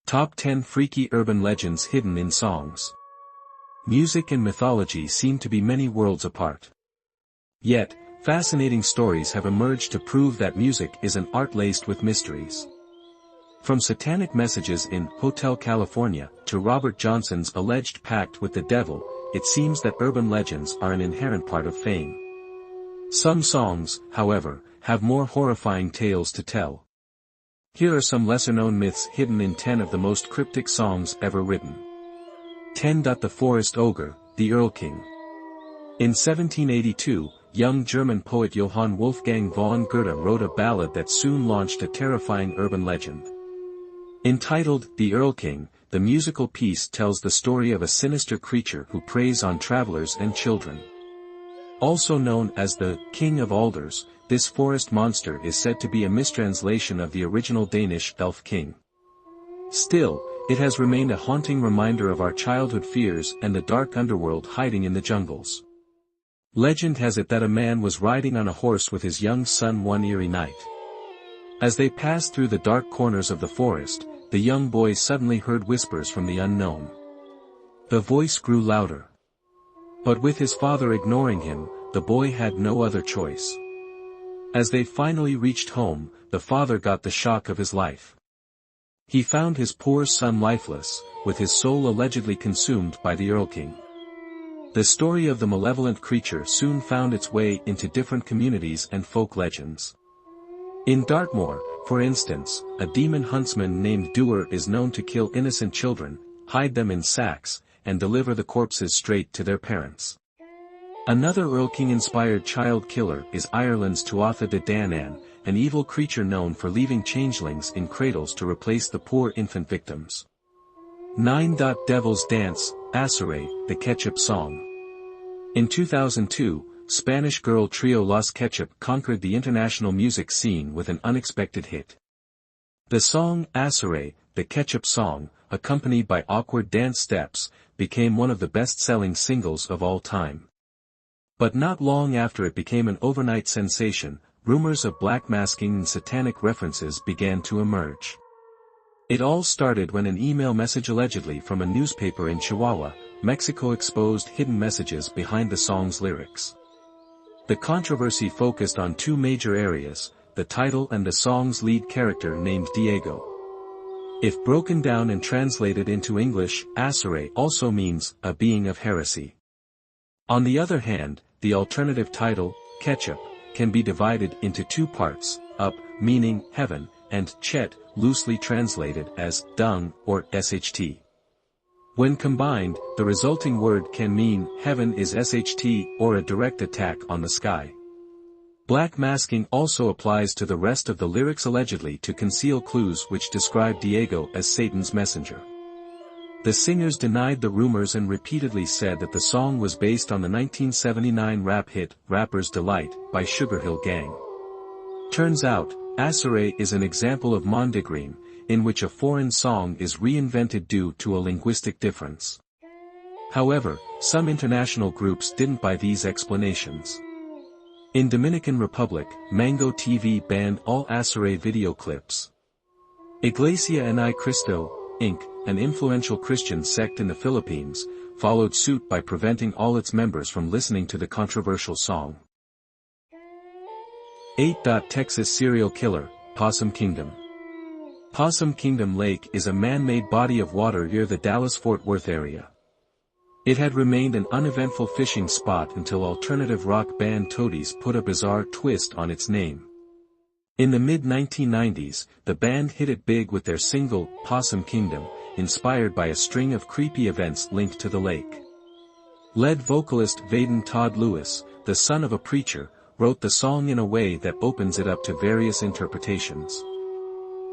Top 10 Freaky Urban Legends Hidden in Songs. Music and mythology seem to be many worlds apart. Yet, fascinating stories have emerged to prove that music is an art laced with mysteries. From satanic messages in Hotel California to Robert Johnson's alleged pact with the devil, it seems that urban legends are an inherent part of fame. Some songs, however, have more horrifying tales to tell. Here are some lesser-known myths hidden in 10 of the most cryptic songs ever written. 10. The Forest Ogre, the Erlking. In 1782, young German poet Johann Wolfgang von Goethe wrote a ballad that soon launched a terrifying urban legend. Entitled The Erlking, the musical piece tells the story of a sinister creature who preys on travelers and children. Also known as the King of Alders, this forest monster is said to be a mistranslation of the original Danish elf king. Still, it has remained a haunting reminder of our childhood fears and the dark underworld hiding in the jungles. Legend has it that a man was riding on a horse with his young son one eerie night. As they passed through the dark corners of the forest, the young boy suddenly heard whispers from the unknown. The voice grew louder. But with his father ignoring him, the boy had no other choice. As they finally reached home, the father got the shock of his life. He found his poor son lifeless, with his soul allegedly consumed by the Erlking. The story of the malevolent creature soon found its way into different communities and folk legends. In Dartmoor, for instance, a demon huntsman named Dewar is known to kill innocent children, hide them in sacks, and deliver the corpses straight to their parents. Another Erlking-inspired child killer is Ireland's Tuatha de Danann, an evil creature known for leaving changelings in cradles to replace the poor infant victims. 9. Devil's Dance, Asurre, the Ketchup Song. In 2002, Spanish girl trio Los Ketchup conquered the international music scene with an unexpected hit. The song Asurre, the Ketchup Song, accompanied by awkward dance steps, became one of the best-selling singles of all time. But not long after it became an overnight sensation, rumors of blackmasking and satanic references began to emerge. It all started when an email message allegedly from a newspaper in Chihuahua, Mexico exposed hidden messages behind the song's lyrics. The controversy focused on two major areas, the title and the song's lead character named Diego. If broken down and translated into English, Asurre also means, a being of heresy. On the other hand, the alternative title, Ketchup, can be divided into two parts, up, meaning heaven, and chet, loosely translated as dung or sht. When combined, the resulting word can mean heaven is sht or a direct attack on the sky. Black masking also applies to the rest of the lyrics allegedly to conceal clues which describe Diego as Satan's messenger. The singers denied the rumors and repeatedly said that the song was based on the 1979 rap hit, Rapper's Delight, by Sugar Hill Gang. Turns out, Asurre is an example of mondegreen, in which a foreign song is reinvented due to a linguistic difference. However, some international groups didn't buy these explanations. In Dominican Republic, Mango TV banned all Asurre video clips. Iglesia Ni Cristo, Inc., an influential Christian sect in the Philippines, followed suit by preventing all its members from listening to the controversial song. 8. Texas Serial Killer, Possum Kingdom. Possum Kingdom Lake is a man-made body of water near the Dallas-Fort Worth area. It had remained an uneventful fishing spot until alternative rock band Toadies put a bizarre twist on its name. In the mid-1990s, the band hit it big with their single, Possum Kingdom, inspired by a string of creepy events linked to the lake. Lead vocalist Vaden Todd Lewis, the son of a preacher, wrote the song in a way that opens it up to various interpretations.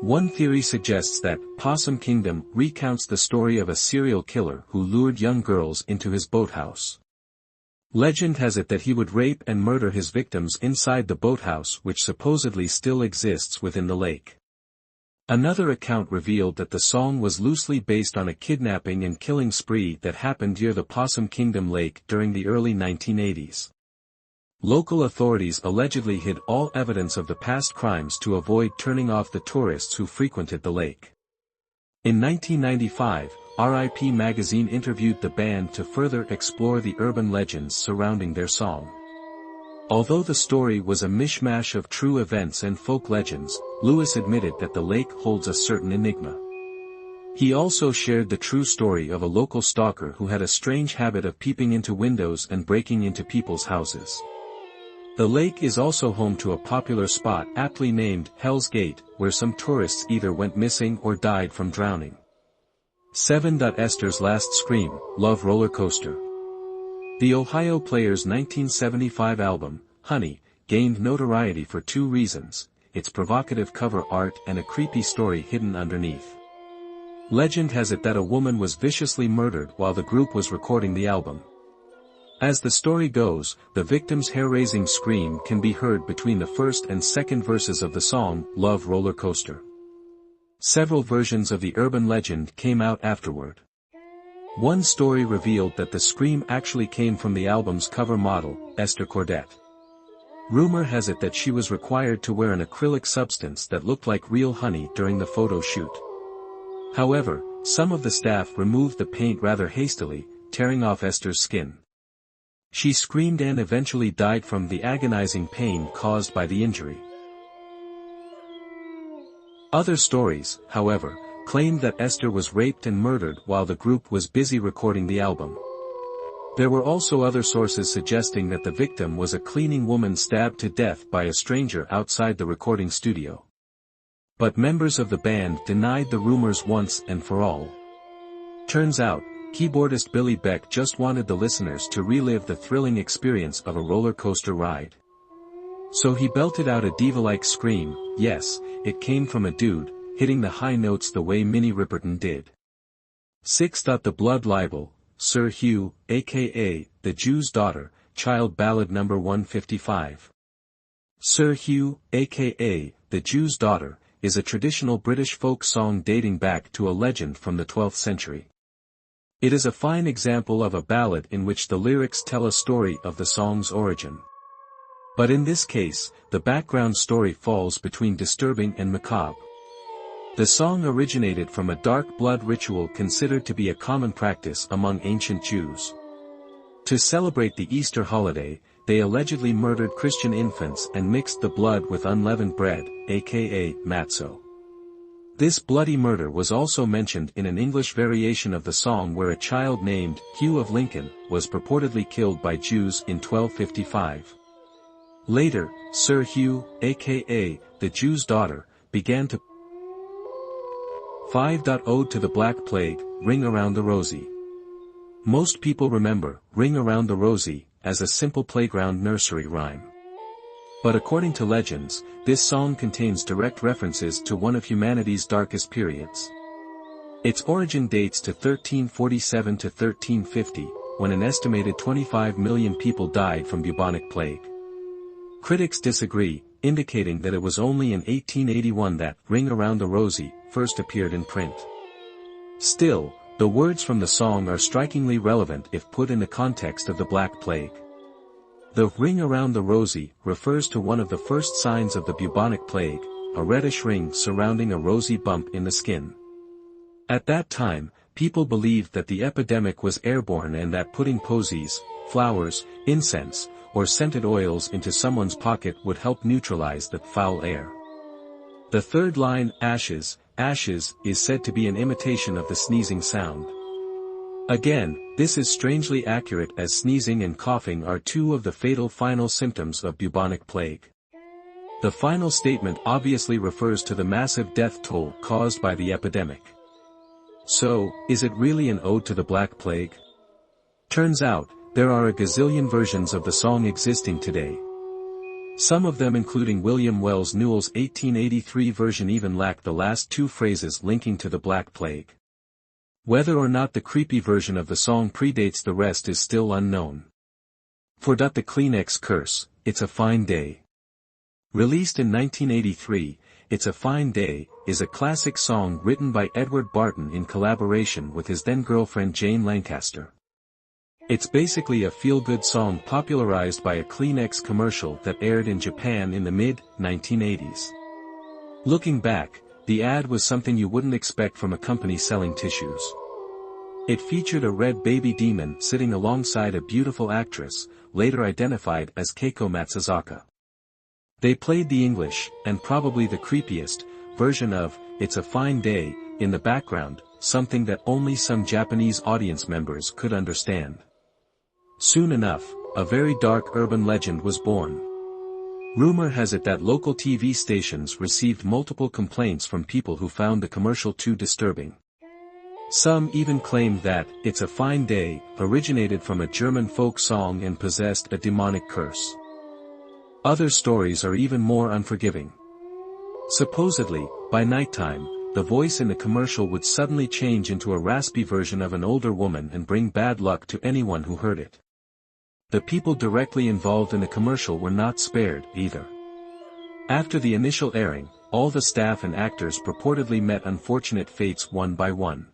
One theory suggests that Possum Kingdom recounts the story of a serial killer who lured young girls into his boathouse. Legend has it that he would rape and murder his victims inside the boathouse which supposedly still exists within the lake. Another account revealed that the song was loosely based on a kidnapping and killing spree that happened near the Possum Kingdom Lake during the early 1980s. Local authorities allegedly hid all evidence of the past crimes to avoid turning off the tourists who frequented the lake. In 1995, RIP magazine interviewed the band to further explore the urban legends surrounding their song. Although the story was a mishmash of true events and folk legends, Lewis admitted that the lake holds a certain enigma. He also shared the true story of a local stalker who had a strange habit of peeping into windows and breaking into people's houses. The lake is also home to a popular spot aptly named Hell's Gate, where some tourists either went missing or died from drowning. 7. Esther's Last Scream, Love Roller Coaster. The Ohio Players' 1975 album, Honey, gained notoriety for two reasons: its provocative cover art and a creepy story hidden underneath. Legend has it that a woman was viciously murdered while the group was recording the album. As the story goes, the victim's hair-raising scream can be heard between the first and second verses of the song, Love Roller Coaster. Several versions of the urban legend came out afterward. One story revealed that the scream actually came from the album's cover model, Esther Cordette. Rumor has it that she was required to wear an acrylic substance that looked like real honey during the photo shoot. However, some of the staff removed the paint rather hastily, tearing off Esther's skin. She screamed and eventually died from the agonizing pain caused by the injury. Other stories, however, claimed that Esther was raped and murdered while the group was busy recording the album. There were also other sources suggesting that the victim was a cleaning woman stabbed to death by a stranger outside the recording studio. But members of the band denied the rumors once and for all. Turns out, keyboardist Billy Beck just wanted the listeners to relive the thrilling experience of a roller coaster ride. So he belted out a diva-like scream. Yes, it came from a dude, hitting the high notes the way Minnie Riperton did. 6. The Blood Libel, Sir Hugh, a.k.a., the Jew's Daughter, Child Ballad No. 155. Sir Hugh, a.k.a., the Jew's Daughter, is a traditional British folk song dating back to a legend from the 12th century. It is a fine example of a ballad in which the lyrics tell a story of the song's origin. But in this case, the background story falls between disturbing and macabre. The song originated from a dark blood ritual considered to be a common practice among ancient Jews. To celebrate the Easter holiday, they allegedly murdered Christian infants and mixed the blood with unleavened bread, aka matzo. This bloody murder was also mentioned in an English variation of the song where a child named Hugh of Lincoln was purportedly killed by Jews in 1255. Later, Sir Hugh, aka, the Jew's Daughter, began to 5. Ode to the Black Plague, Ring Around the Rosie. Most people remember Ring Around the Rosie as a simple playground nursery rhyme. But according to legends, this song contains direct references to one of humanity's darkest periods. Its origin dates to 1347 to 1350, when an estimated 25 million people died from bubonic plague. Critics disagree, indicating that it was only in 1881 that Ring Around the Rosie first appeared in print. Still, the words from the song are strikingly relevant if put in the context of the Black Plague. The Ring Around the Rosie refers to one of the first signs of the bubonic plague, a reddish ring surrounding a rosy bump in the skin. At that time, people believed that the epidemic was airborne and that putting posies, flowers, incense, or scented oils into someone's pocket would help neutralize the foul air. The third line, ashes, ashes, is said to be an imitation of the sneezing sound. Again, this is strangely accurate as sneezing and coughing are two of the fatal final symptoms of bubonic plague. The final statement obviously refers to the massive death toll caused by the epidemic. So, is it really an ode to the Black Plague? Turns out, there are a gazillion versions of the song existing today. Some of them, including William Wells Newell's 1883 version, even lack the last two phrases linking to the Black Plague. Whether or not the creepy version of the song predates the rest is still unknown. For the Kleenex Curse, It's a Fine Day. Released in 1983, It's a Fine Day is a classic song written by Edward Barton in collaboration with his then-girlfriend Jane Lancaster. It's basically a feel-good song popularized by a Kleenex commercial that aired in Japan in the mid-1980s. Looking back, the ad was something you wouldn't expect from a company selling tissues. It featured a red baby demon sitting alongside a beautiful actress, later identified as Keiko Matsuzaka. They played the English, and probably the creepiest, version of "It's a Fine Day" in the background, something that only some Japanese audience members could understand. Soon enough, a very dark urban legend was born. Rumor has it that local TV stations received multiple complaints from people who found the commercial too disturbing. Some even claimed that "It's a Fine Day" originated from a German folk song and possessed a demonic curse. Other stories are even more unforgiving. Supposedly, by nighttime, the voice in the commercial would suddenly change into a raspy version of an older woman and bring bad luck to anyone who heard it. The people directly involved in the commercial were not spared, either. After the initial airing, all the staff and actors purportedly met unfortunate fates one by one.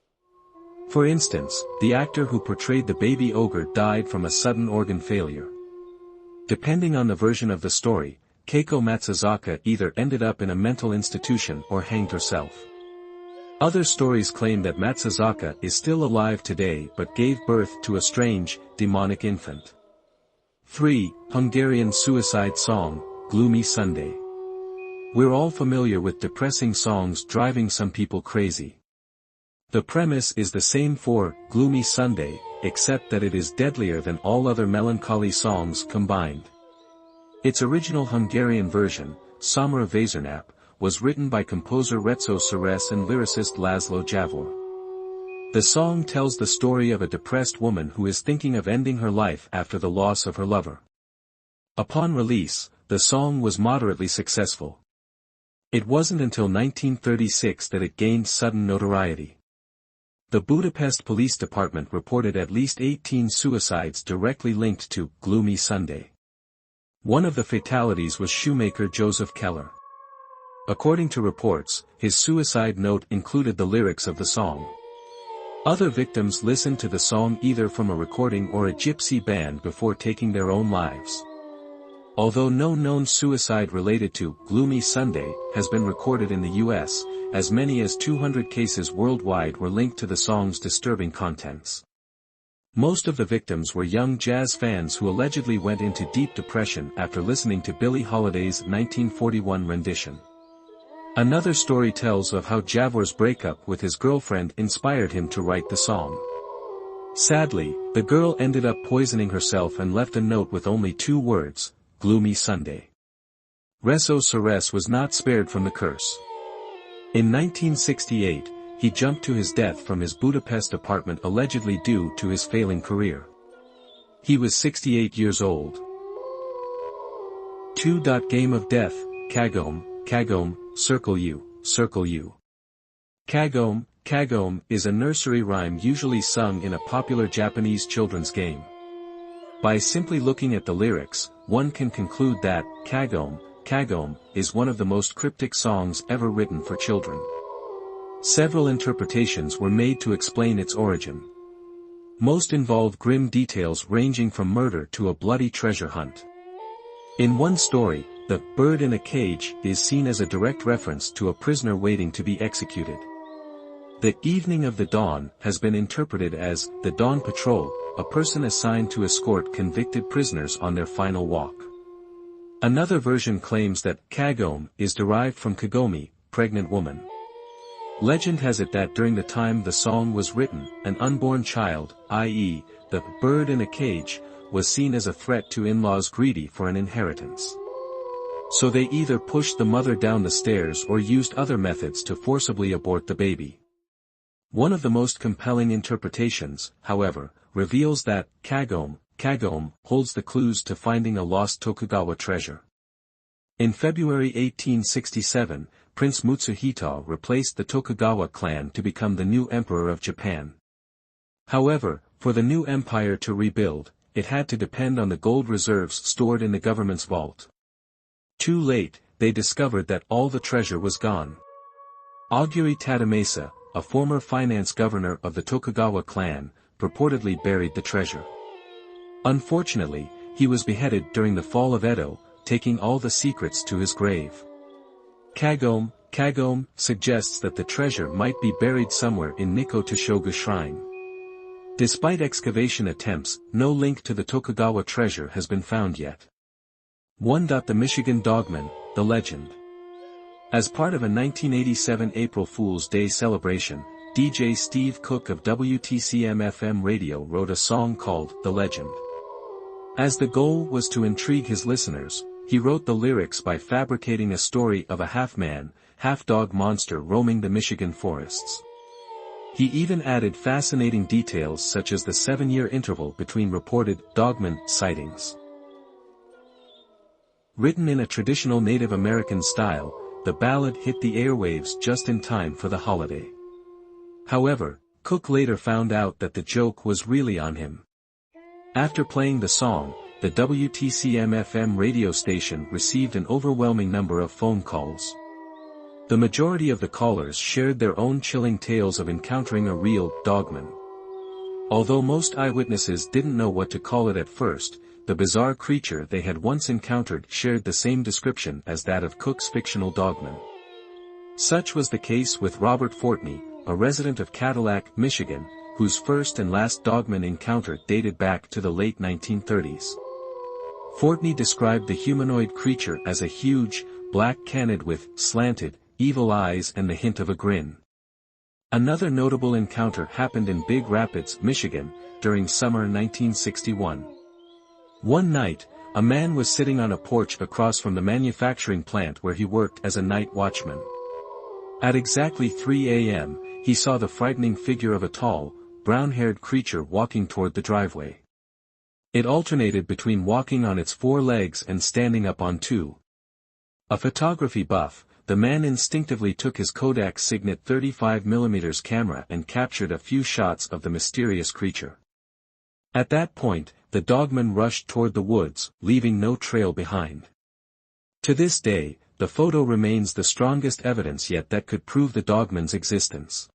For instance, the actor who portrayed the baby ogre died from a sudden organ failure. Depending on the version of the story, Keiko Matsuzaka either ended up in a mental institution or hanged herself. Other stories claim that Matsuzaka is still alive today but gave birth to a strange, demonic infant. 3. Hungarian suicide song, Gloomy Sunday. We're all familiar with depressing songs driving some people crazy. The premise is the same for Gloomy Sunday, except that it is deadlier than all other melancholy songs combined. Its original Hungarian version, Samara Vezernap, was written by composer Retso Seres and lyricist Laszlo Javor. The song tells the story of a depressed woman who is thinking of ending her life after the loss of her lover. Upon release, the song was moderately successful. It wasn't until 1936 that it gained sudden notoriety. The Budapest Police Department reported at least 18 suicides directly linked to Gloomy Sunday. One of the fatalities was shoemaker Joseph Keller. According to reports, his suicide note included the lyrics of the song. Other victims listened to the song either from a recording or a gypsy band before taking their own lives. Although no known suicide related to Gloomy Sunday has been recorded in the U.S., as many as 200 cases worldwide were linked to the song's disturbing contents. Most of the victims were young jazz fans who allegedly went into deep depression after listening to Billie Holiday's 1941 rendition. Another story tells of how Javor's breakup with his girlfriend inspired him to write the song. Sadly, the girl ended up poisoning herself and left a note with only 2 words, Gloomy Sunday. Retso Seres was not spared from the curse. In 1968, he jumped to his death from his Budapest apartment allegedly due to his failing career. He was 68 years old. 2. Game of Death, Kagome, Kagome, Circle U, Circle U. Kagome, Kagome is a nursery rhyme usually sung in a popular Japanese children's game. By simply looking at the lyrics, one can conclude that Kagome, Kagome is one of the most cryptic songs ever written for children. Several interpretations were made to explain its origin. Most involve grim details ranging from murder to a bloody treasure hunt. In one story, the bird in a cage is seen as a direct reference to a prisoner waiting to be executed. The evening of the dawn has been interpreted as the Dawn Patrol, a person assigned to escort convicted prisoners on their final walk. Another version claims that Kagome is derived from Kagome, pregnant woman. Legend has it that during the time the song was written, an unborn child, i.e., the bird in a cage, was seen as a threat to in-laws greedy for an inheritance. So they either pushed the mother down the stairs or used other methods to forcibly abort the baby. One of the most compelling interpretations, however, reveals that Kagome, Kagome holds the clues to finding a lost Tokugawa treasure. In February 1867, Prince Mutsuhito replaced the Tokugawa clan to become the new emperor of Japan. However, for the new empire to rebuild, it had to depend on the gold reserves stored in the government's vault. Too late, they discovered that all the treasure was gone. Aguri Tadamasa, a former finance governor of the Tokugawa clan, purportedly buried the treasure. Unfortunately, he was beheaded during the fall of Edo, taking all the secrets to his grave. Kagome, Kagome, suggests that the treasure might be buried somewhere in Nikko Toshogu Shrine. Despite excavation attempts, no link to the Tokugawa treasure has been found yet. 1. The Michigan Dogman, the legend. As part of a 1987 April Fool's Day celebration, DJ Steve Cook of WTCM-FM radio wrote a song called The Legend. As the goal was to intrigue his listeners, he wrote the lyrics by fabricating a story of a half-man, half-dog monster roaming the Michigan forests. He even added fascinating details such as the 7-year interval between reported dogman sightings. Written in a traditional Native American style, the ballad hit the airwaves just in time for the holiday. However, Cook later found out that the joke was really on him. After playing the song, the WTCM-FM radio station received an overwhelming number of phone calls. The majority of the callers shared their own chilling tales of encountering a real dogman. Although most eyewitnesses didn't know what to call it at first, the bizarre creature they had once encountered shared the same description as that of Cook's fictional dogman. Such was the case with Robert Fortney, a resident of Cadillac, Michigan, whose first and last dogman encounter dated back to the late 1930s. Fortney described the humanoid creature as a huge, black canid with slanted, evil eyes and the hint of a grin. Another notable encounter happened in Big Rapids, Michigan, during summer 1961. One night, a man was sitting on a porch across from the manufacturing plant where he worked as a night watchman. At exactly 3 a.m., he saw the frightening figure of a tall, brown-haired creature walking toward the driveway. It alternated between walking on its 4 legs and standing up on 2. A photography buff, the man instinctively took his Kodak Signet 35mm camera and captured a few shots of the mysterious creature. At that point, the dogman rushed toward the woods, leaving no trail behind. To this day, the photo remains the strongest evidence yet that could prove the dogman's existence.